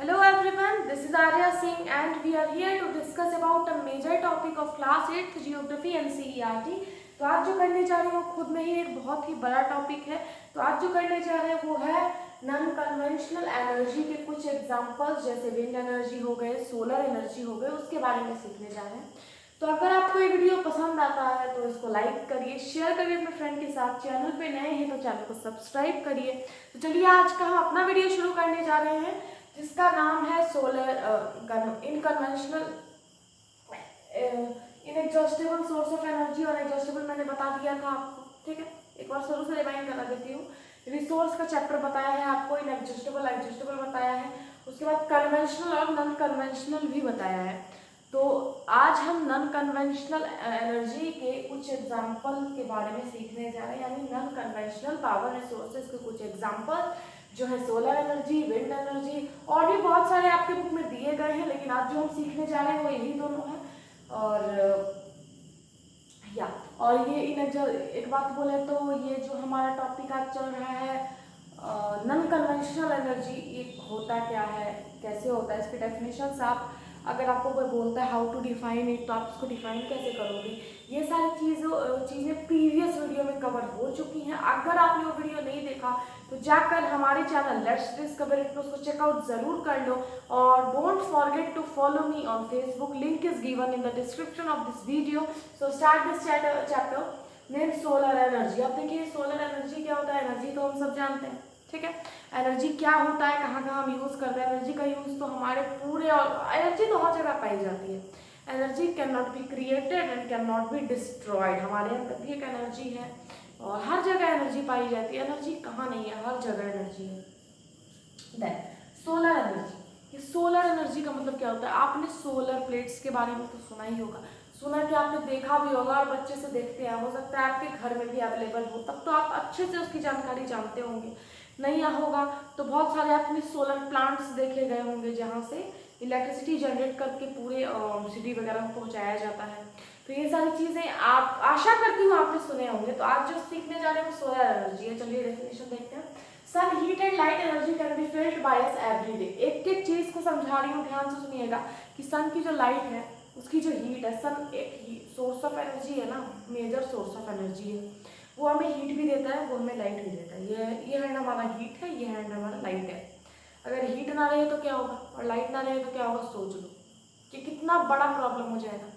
Hello everyone, this is Arya Singh and we are here to discuss about a major topic of class 8th Geography and CERT। तो आज जो करने जा रहे हैं वो खुद में ही एक बहुत ही बड़ा टॉपिक है। तो आज जो करने जा रहे हैं वो है नॉन कन्वेंशनल एनर्जी के कुछ एग्जांपल्स, जैसे विंड एनर्जी हो गए, सोलर एनर्जी हो गए, उसके बारे में सीखने जा रहे हैं। तो अगर आपको ये वीडियो पसंद आता है तो इसको लाइक करिए, शेयर करिए अपने फ्रेंड के साथ। चैनल पे नए हैं तो चैनल को सब्सक्राइब करिए। तो चलिए आज का हम अपना वीडियो शुरू करने जा रहे हैं जिसका नाम है solar inconventional inexhaustible source of energy. और एग्जॉस्टेबल मैंने बता दिया था आपको, ठीक है। एक बार शुरू से रिवाइंड करा देती हूँ। रिसोर्स का चैप्टर बताया है आपको, इनएग्जॉस्टेबल एग्जॉस्टेबल बताया है, उसके बाद कन्वेंशनल और नॉन कन्वेंशनल भी बताया है। तो आज हम नॉन कन्वेंशनल एनर्जी के कुछ एग्जाम्पल के बारे में सीखने जा रहे हैं, यानी नॉन कन्वेंशनल पावर रिसोर्सेज के कुछ एग्जाम्पल जो है सोलर एनर्जी, विंड एनर्जी, और भी बहुत सारे आपके बुक में दिए गए हैं, लेकिन आज जो हम सीखने जा रहे हैं वो यही दोनों हैं। और ये एक बात बोले तो ये जो हमारा टॉपिक आज चल रहा है नॉन कन्वेंशनल एनर्जी, ये होता क्या है, कैसे होता है, इसकी डेफिनेशंस आप अगर आपको कोई बोलता है हाउ टू डिफाइन इट तो आप इसको डिफाइन कैसे करोगे, ये सारी चीज़ें प्रीवियस वीडियो में कवर हो चुकी हैं। अगर आपने वो वीडियो नहीं देखा तो जाकर हमारे चैनल लेट्स डिस्कवर इट में उसको चेकआउट ज़रूर कर लो। और don't forget to follow me on Facebook, link is given in the description of this video. So start this chapter name solar energy. अब देखिए सोलर एनर्जी क्या होता है। एनर्जी तो हम सब जानते हैं, ठीक है। एनर्जी क्या होता है, कहाँ कहाँ हम यूज़ करते हैं एनर्जी का यूज़, तो हमारे पूरे, और एनर्जी तो हर जगह पाई जाती है। Energy can not be created and can not be destroyed. हमारे अंदर भी एक एनर्जी है और हर जगह एनर्जी पाई जाती है। एनर्जी कहाँ नहीं है, हर जगह एनर्जी है। देन सोलर एनर्जी, ये सोलर एनर्जी का मतलब क्या होता है। आपने सोलर प्लेट्स के बारे में तो सुना ही होगा, सुना कि आपने देखा भी होगा और बच्चे से देखते हैं, हो सकता है आपके घर में भी अवेलेबल हो, तब तो आप अच्छे से उसकी जानकारी जानते होंगे। नहीं होगा तो बहुत सारे आपने सोलर प्लांट्स देखे गए होंगे जहाँ से इलेक्ट्रिसिटी जनरेट करके पूरे सिटी वगैरह में पहुँचाया जाता है। तो ये सारी चीज़ें आप आशा करती हूँ आपने सुने होंगे। तो आज जो सीखने जा रहे हैं वो सोलर एनर्जी है। चलिए डेफिनेशन देखते हैं। Sun heat and light energy can be felt by us every day. एक एक चीज़ को समझा रही हूँ, ध्यान से सुनिएगा कि सन की जो लाइट है, उसकी जो हीट है, सन एक सोर्स ऑफ एनर्जी है ना, मेजर सोर्स ऑफ एनर्जी है। वो हमें हीट भी देता है, वो हमें लाइट भी देता है। ये हैंड हमारा हीट है, ये हैंड हमारा लाइट है। अगर हीट ना रहे तो क्या होगा और लाइट ना रहे तो क्या होगा, सोच लो कि कितना बड़ा प्रॉब्लम हो जाएगा।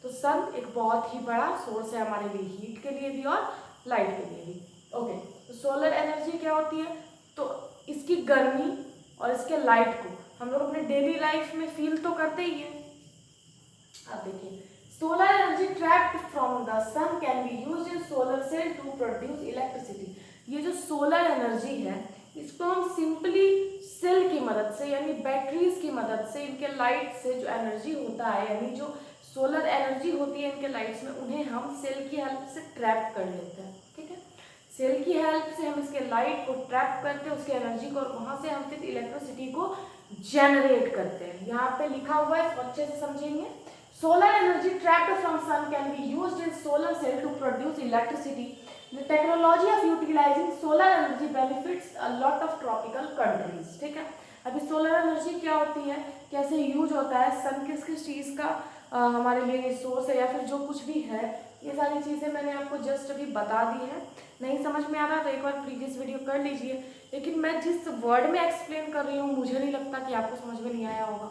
तो सन एक बहुत ही बड़ा सोर्स है हमारे लिए, हीट के लिए भी और लाइट के लिए भी। ओके, तो सोलर एनर्जी क्या होती है, तो इसकी गर्मी और इसके लाइट को हम लोग अपने डेली लाइफ में फील तो करते ही हैं। अब देखिए, solar energy trapped from the sun can be used in solar cell to produce electricity. ये जो सोलर एनर्जी है इसको हम सिंपली सेल की मदद से, यानी बैटरीज की मदद से, इनके लाइट से जो एनर्जी होता है, यानी जो सोलर एनर्जी होती है इनके लाइट्स में, उन्हें हम सेल की हेल्प से ट्रैप कर लेते हैं, ठीक है। सेल की हेल्प से हम इसके लाइट को ट्रैप करते हैं, उसकी एनर्जी को, और वहां से हम फिर इलेक्ट्रिसिटी को जनरेट करते हैं। यहाँ पे लिखा हुआ है, अच्छे से समझेंगे। Solar energy trapped from sun can be used in solar cell to produce electricity. The technology of utilizing solar energy benefits a lot of tropical countries, ठीक है। अभी सोलर एनर्जी क्या होती है, कैसे यूज होता है, सन किस किस चीज़ का हमारे लिए सोर्स है, या फिर जो कुछ भी है, ये सारी चीज़ें मैंने आपको जस्ट अभी बता दी है। नहीं समझ में आ रहा तो एक बार प्रीवियस वीडियो कर लीजिए। लेकिन मैं जिस वर्ड में एक्सप्लेन कर रही हूँ मुझे नहीं लगता कि आपको समझ में नहीं आया होगा।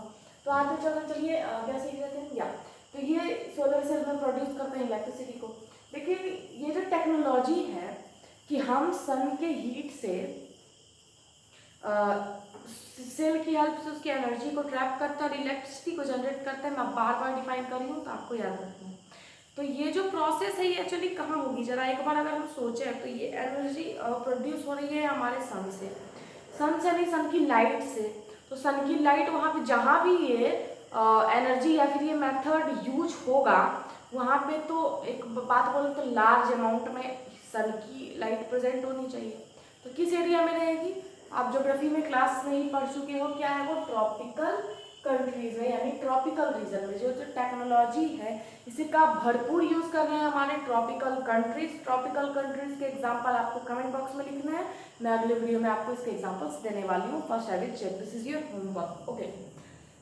तो आगे चलिए क्या सीख लेते हैं। या तो ये सोलर सेल में प्रोड्यूस करते हैं इलेक्ट्रिसिटी को। देखिए ये जो टेक्नोलॉजी है कि हम सन के हीट से सेल की हेल्प से उसकी एनर्जी को ट्रैप करते हैं और इलेक्ट्रिसिटी को जनरेट करते हैं। मैं बार बार डिफाइन कर रही हूँ तो आपको याद रखना है। तो ये जो प्रोसेस है ये एक्चुअली कहाँ होगी, जरा एक बार अगर हम सोचें तो ये एनर्जी प्रोड्यूस हो रही है हमारे सन से, नहीं सन की लाइट से। तो सन की लाइट वहाँ पे जहाँ भी ये एनर्जी या फिर ये मेथड यूज होगा वहाँ पे तो एक बात बोले तो लार्ज अमाउंट में सन की लाइट प्रेजेंट होनी चाहिए। तो किस एरिया में रहेगी, आप ज्योग्राफी में क्लास में ही पढ़ चुके हो, क्या है वो, ट्रॉपिकल कंट्रीज में यानी ट्रॉपिकल रीजन में जो जो टेक्नोलॉजी है इसे का भरपूर यूज कर रहे हैं हमारे ट्रॉपिकल कंट्रीज के एग्जांपल आपको कमेंट बॉक्स में लिखना है। मैं अगले वीडियो में आपको इसके एग्जांपल्स देने वाली हूँ। First I will check, this is your homework. Okay,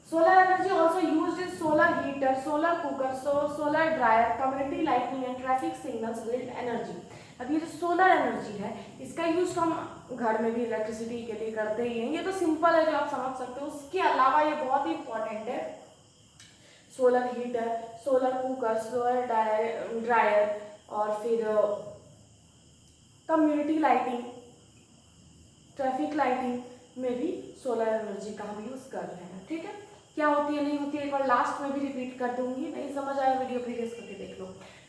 solar energy also used in solar heater, solar cooker, solar dryer, community lighting and traffic signals, wind energy. अब ये जो सोलर एनर्जी है इसका यूज हम घर में भी इलेक्ट्रिसिटी के लिए करते ही हैं, ये तो सिंपल है जो आप समझ सकते हो। उसके अलावा ये बहुत ही इंपॉर्टेंट है, solar heater, solar cooker, solar dryer और फिर कम्युनिटी लाइटिंग, ट्रैफिक लाइटिंग में भी सोलर एनर्जी का हम यूज कर रहे हैं। ठीक है, क्या होती है नहीं होती है एक बार लास्ट में भी रिपीट कर दूंगी, नहीं समझ आया वीडियो प्रीवियस करके देख लो।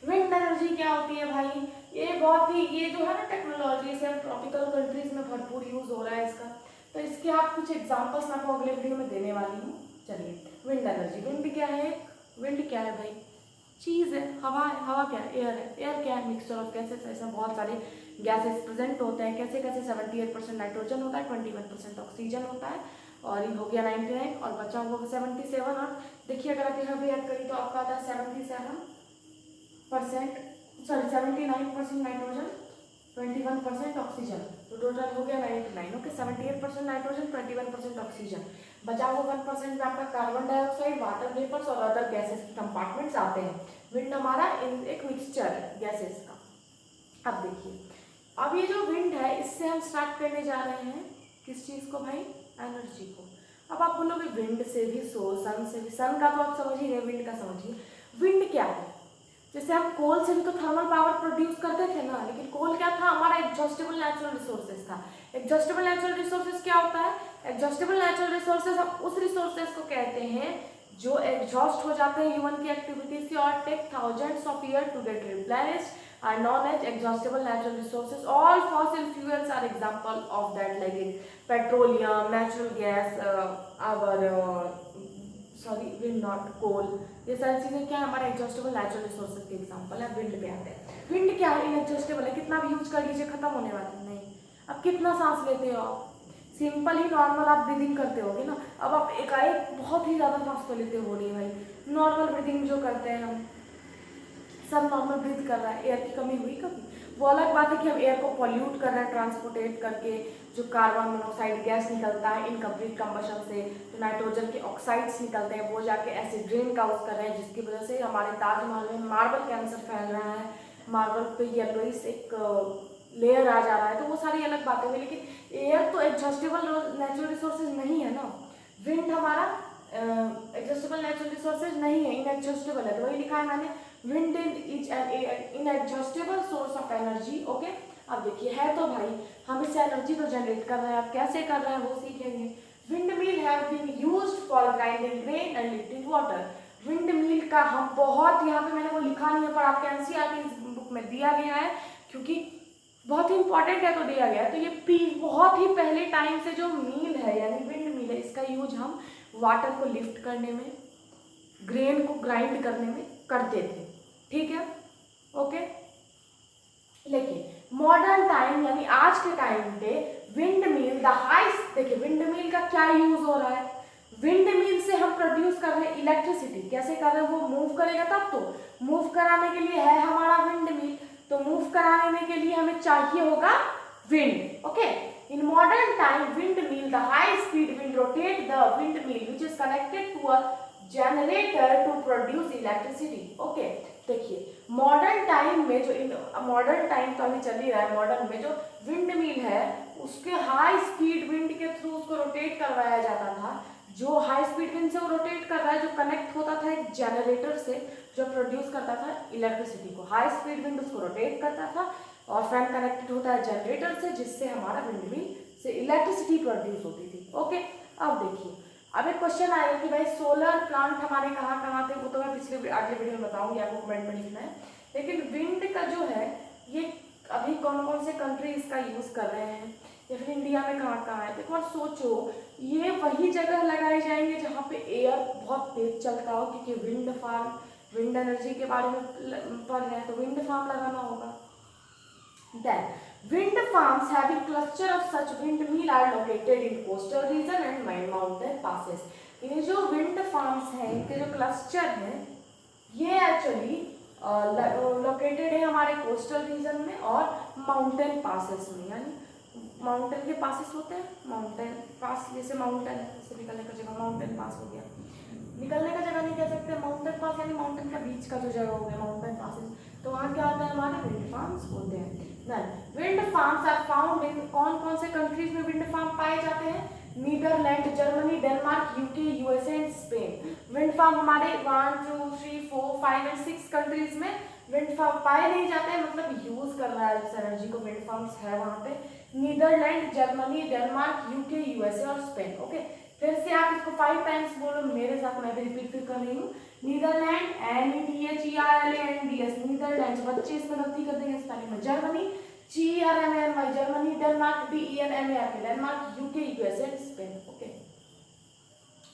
विंड एनर्जी क्या होती है भाई, ये बहुत ही ये जो है ना टेक्नोलॉजी से ट्रॉपिकल कंट्रीज में भरपूर यूज हो रहा है इसका, तो इसके आप कुछ एग्जांपल्स मैं आपको अगले वीडियो में देने वाली हूँ। चलिए, विंड एनर्जी, विंड क्या है, विंड क्या है भाई, चीज है, हवा है, हवा क्या है, एयर है, एयर क्या है, मिक्सचर ऑफ गैसेस, ऐसा बहुत सारे गैसेस प्रेजेंट होते हैं। कैसे कैसे 78% नाइट्रोजन होता है, 21% ऑक्सीजन होता है, और ये हो गया 99 और बचा हुआ 77। और देखिए अगर आप यहाँ भी ऐड करें तो आपका आता है 77%, सॉरी 79% नाइट्रोजन, 21% ऑक्सीजन, तो टोटल हो गया 99। ओके, 78% नाइट्रोजन, 21% ऑक्सीजन, बचा हुआ 1% में आपका कार्बन डाइऑक्साइड, वाटर वेपर्स और अदर गैसेस के कंपार्टमेंट्स आते हैं। विंड हमारा एक मिक्सचर है गैसेस का। अब देखिए, अब ये जो विंड है इससे हम स्टार्ट करने जा रहे हैं किस चीज को भाई, एनर्जी को। अब आप बोलोगे विंड से भी सन से भी, सन का तो आप समझ ही गए, विंड का समझिए। विंड क्या है, जैसे हम कोल से भी तो थर्मल पावर प्रोड्यूस करते थे ना, लेकिन कोल क्या था, हमारा एग्जॉस्टेबल नेचुरल रिसोर्सेज था। एग्जॉस्टेबल नेचुरल रिसोर्सेज क्या होता है, एग्जॉस्टेबल नेचुरल रिसोर्सेज हम उस रिसोर्सेज को कहते हैं जो एग्जॉस्ट हो जाते हैं ह्यूमन की एक्टिविटीज से और take thousands of year to get replenished are known as exhaustible natural resources. All fossil fuels are example of that, like petroleum, natural gas, wind not coal, ये सारी चीजें क्या है हमारे एग्जॉस्टेबल नेचुरल रिसोर्सेज के example है। Wind पे आते हैं, विंड क्या है, इनएग्जॉस्टेबल है, कितना भी यूज कर लीजिए खत्म होने वाला नहीं। अब कितना सांस लेते हो आप, सिंपल ही नॉर्मल आप ब्रीदिंग करते होगे ना, अब आप एकाएक बहुत ही ज्यादा सांस तो लेते हो नहीं भाई, नॉर्मल ब्रीदिंग जो करते हैं हम सब नॉर्मल ब्रीथ कर रहा है, एयर की कमी हुई कभी, वो अलग बात है कि हम एयर को पॉल्यूट कर रहे हैं ट्रांसपोर्टेट करके, जो कार्बन मोनोऑक्साइड गैस निकलता है इनकम्प्लीट कंबशन से, जो नाइट्रोजन के ऑक्साइड्स निकलते हैं वो जाके एसिड रेन काउज कर रहे हैं, जिसकी वजह से हमारे ताजमहल में मार्बल कैंसर फैल रहा है, मार्बल पे येलोइस एक लेयर आ जा रहा है, तो वो सारी अलग बातें हुई। लेकिन एयर तो एडजस्टेबल नेचुरल रिसोर्सेज नहीं है ना, विंड हमारा एडजस्टेबल नेचुरल रिसोर्सेज नहीं है, इनएडजस्टेबल है, तो वही लिखा है मैंने, wind is an inadjustable source of energy. Okay, अब देखिए है तो भाई हम इससे एनर्जी तो जनरेट कर रहे हैं, आप कैसे कर रहे हैं वो सीखेंगे। Windmill have been used for grinding grain and lifting water. Windmill का हम बहुत, यहाँ पे मैंने वो लिखा नहीं है पर आपके एनसीईआरटी बुक में दिया गया है, क्योंकि बहुत ही इंपॉर्टेंट है तो दिया गया है। तो ये बहुत ही पहले टाइम से जो मील है यानी विंड मिल है, इसका यूज हम वाटर को लिफ्ट करने में, ग्रेन को ग्राइंड करने में करते थे। ठीक है, ओके। लेकिन मॉडर्न टाइम यानी आज के टाइम पे विंड मिल द हाईएस्ट, देखिए विंड मिल का क्या यूज हो रहा है, विंड मिल से हम प्रोड्यूस कर रहे हैं इलेक्ट्रिसिटी, कैसे कर रहे हैं, वो मूव करेगा तब तो, मूव कराने के लिए है हमारा विंड मिल, तो मूव कराने के लिए हमें चाहिए होगा wind. Okay, in modern time windmill the high speed wind rotate the windmill which is connected to a generator to produce electricity. Okay, देखिए मॉडर्न टाइम में जो मॉडर्न टाइम तो अभी चल ही रहा है, मॉडर्न में जो विंड मिल है उसके हाई स्पीड विंड के थ्रू उसको रोटेट करवाया जाता था, जो हाई स्पीड विंड से वो रोटेट कर रहा है, जो कनेक्ट होता था एक जनरेटर से जो प्रोड्यूस करता था इलेक्ट्रिसिटी को, हाई स्पीड विंड उसको रोटेट करता था और फैन कनेक्टेड होता है जनरेटर से, जिससे हमारा विंड मिल से इलेक्ट्रिसिटी प्रोड्यूस होती थी। ओके, अब देखिए अब एक क्वेश्चन आएगा कि भाई सोलर प्लांट हमारे कहाँ कहाँ थे, वो तो मैं पिछले अगले वीडियो में बताऊंगी, आपको कमेंट में लिखना है। लेकिन विंड का जो है ये अभी कौन कौन से कंट्री इसका यूज कर रहे हैं या फिर इंडिया में कहाँ कहाँ है, तो एक बार सोचो, ये वही जगह लगाए जाएंगे जहाँ पे एयर बहुत तेज चलता हो, क्योंकि विंड फार्म, विंड एनर्जी के बारे में पढ़ रहे हैं तो विंड फार्म लगाना होगा। Then, wind farms having cluster of such windmill are located in coastal region and mountain passes. ये जो विंड फार्म्स हैं, इनके जो क्लस्टर हैं, ये एक्चुअली लोकेटेड है हमारे कोस्टल रीजन में और माउंटेन पासेस में, यानी माउंटेन के पासेस होते हैं, माउंटेन पास, जैसे माउंटेन है, जैसे निकलने का जगह माउंटेन पास हो गया, निकलने का जगह नहीं कह सकते, माउंटेन पास यानी माउंटेन के बीच का जो जगह हो गया माउंटेन पासेस, तो वहाँ क्या होता है, हमारे विंड फार्म्स होते हैं। Wind farms are found in कौन कौन से कंट्रीज में विंड फार्म पाए जाते हैं, Netherland, Germany, Denmark, UK, USA and Spain. Wind farm हमारे 1 2 3 4 5 एंड 6 कंट्रीज में विंड फार्म पाए नहीं जाते हैं, मतलब यूज कर रहा है इस एनर्जी को, विंड फार्म्स है वहां पे, Netherland, Germany, Denmark, UK, USA और स्पेन। ओके, फिर से आप इसको 5 टाइम्स बोलो मेरे साथ, मैं भी रिपीट कर रही हूँ। नीदरलैंड, NEDHERLANDS, नीदरलैंड, बच्चे इसमें गलती कर देंगे स्पेलिंग में, Germany, GERMANY, Germany, Denmark, DENMARK, Denmark, UK, USA, Spain. Okay,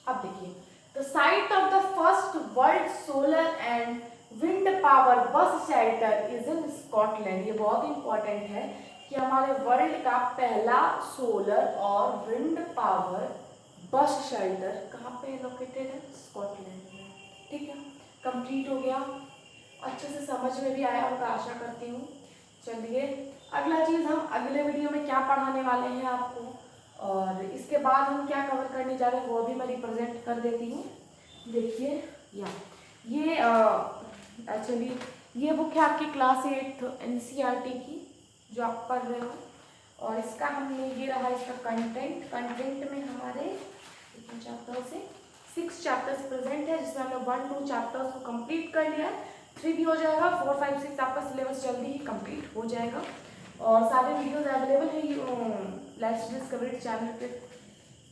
अब देखिए, the site of the first world solar and wind power bus shelter is in Scotland. ये बहुत इंपॉर्टेंट है कि हमारे वर्ल्ड का पहला सोलर और विंड पावर बस शेल्टर कहाँ पे लोकेटेड है, स्कॉटलैंड में। ठीक है, कंप्लीट हो गया, अच्छे से समझ में भी आया होगा आशा करती हूँ। चलिए, अगला चीज़ हम अगले वीडियो में क्या पढ़ाने वाले हैं आपको, और इसके बाद हम क्या कवर करने जा रहे हैं वो भी मैं रिप्रेजेंट कर देती हूँ। देखिए, ये एक्चुअली ये बुक है आपकी क्लास 8 NCERT की जो आप पढ़ रहे हो, और इसका हमने ये रहा इसका कंटेंट में हमारे चैप्टर से 6 चैप्टर्स प्रेजेंट है, जिसमें हमने 1 2 चैप्टर्स को कंप्लीट कर लिया है, 3 भी हो जाएगा, 4 5 6 आपका सिलेबस जल्दी ही कंप्लीट हो जाएगा, और सारे वीडियोस अवेलेबल है लेट्स डिस्कवर चैनल पे,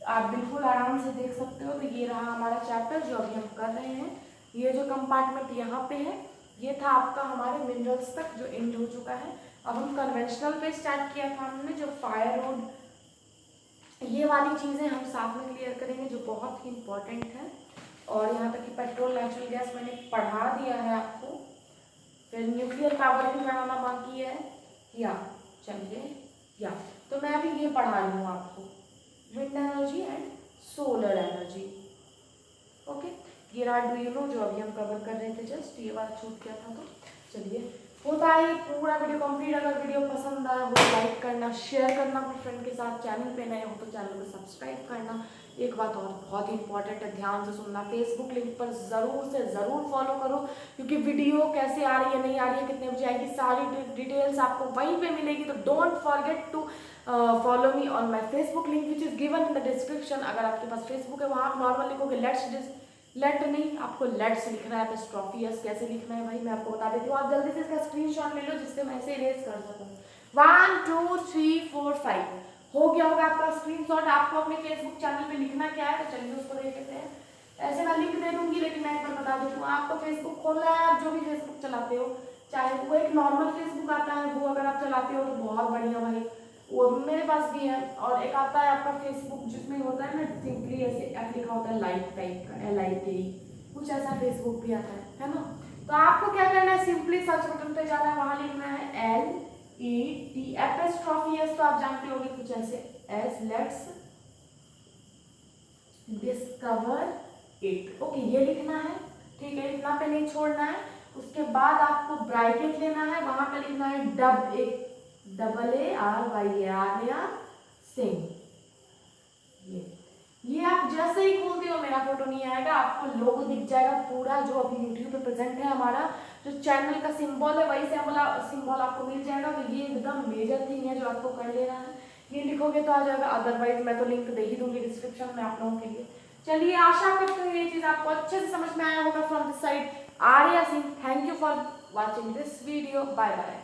आप बिल्कुल आराम से देख सकते हो। तो ये रहा हमारा चैप्टर जो अभी हम कर रहे हैं, ये जो कंपार्टमेंट यहाँ पे है, ये था आपका हमारे मिनरल्स तक जो एंड हो चुका है। अब हम कन्वेंशनल पे स्टार्ट किया था हमने, जो फायर रोड, ये वाली चीज़ें हम साथ में क्लियर करेंगे जो बहुत ही इम्पोर्टेंट है, और यहाँ तक कि पेट्रोल नेचुरल गैस मैंने पढ़ा दिया है आपको, फिर न्यूक्लियर पावर भी पढ़ाना बाकी है, चलिए तो मैं अभी ये पढ़ा रही हूँ आपको, wind energy and solar energy. Okay, ये रहा डू यू नो जो अभी हम कवर कर रहे थे, जस्ट ये बात छूट गया था। तो चलिए, होता है ये पूरा वीडियो कंप्लीट। अगर वीडियो पसंद आया हो लाइक करना, शेयर करना अपने फ्रेंड के साथ, चैनल पे नए हो तो चैनल को सब्सक्राइब करना। एक बात और बहुत इंपॉर्टेंट है, ध्यान से सुनना, फेसबुक लिंक पर ज़रूर से ज़रूर फॉलो करो, क्योंकि वीडियो कैसे आ रही है, नहीं आ रही है, कितने बजे आएगी, सारी डिटेल्स आपको वहीं पे मिलेगी। तो don't forget to follow me on my Facebook link which is given in the description. अगर आपके पास फेसबुक है, वहाँ आप नॉर्मल लिखोगे लेट नहीं, आपको लेट्स लिखना है, एपोस्ट्रोफी एस कैसे लिखना है भाई मैं आपको बता देती हूँ। आप जल्दी से इसका स्क्रीनशॉट ले लो जिससे मैं इसे इरेज कर सकूँ। 1 2 3 4 5 हो गया होगा आपका स्क्रीनशॉट। आपको अपने फेसबुक चैनल पे लिखना क्या है, तो चलिए उसको देख लेते हैं। ऐसे मैं लिंक दे दूंगी, लेकिन मैं एक बार बता देती हूँ, आपको फेसबुक खोलना है, आप जो भी फेसबुक चलाते हो, चाहे वो एक नॉर्मल फेसबुक आता है, वो अगर आप चलाते हो तो बहुत बढ़िया भाई, वो मेरे पास भी है, और एक आता है आपका फेसबुक जिसमें होता है ना सिंपली ऐसे ऐप लिखा होता है लाइक टाइप का, LIKE कुछ ऐसा फेसबुक भी आता है ना। तो आपको क्या करना है, सिंपली सर्च बटन पे जाना है, वहां लिखना है LET एपोस्ट्रोफी एस, तो आप जानते होंगे कुछ ऐसे S, let's discover it. Okay, ये लिखना है, ठीक है, इतना पे नहीं छोड़ना है। उसके बाद आपको ब्रैकेट लेना है, वहां पे लिखना है ARYA सिंह। ये आप जैसे ही खोलते हो मेरा फोटो नहीं आएगा, आपको लोगो दिख जाएगा पूरा जो अभी यूट्यूब पे प्रेजेंट है, हमारा जो चैनल का सिंबल है वही सिंबल आपको मिल जाएगा। तो ये एकदम मेजर थिंग है जो आपको कर लेना है, ये लिखोगे तो आ जाएगा, अदरवाइज मैं तो लिंक दे ही दूंगी डिस्क्रिप्शन में आप लोगों के लिए। चलिए, आशा करती हूँ ये चीज आपको अच्छे से समझ में आया होगा। From this side Arya Singh, thank you for watching this video, bye bye.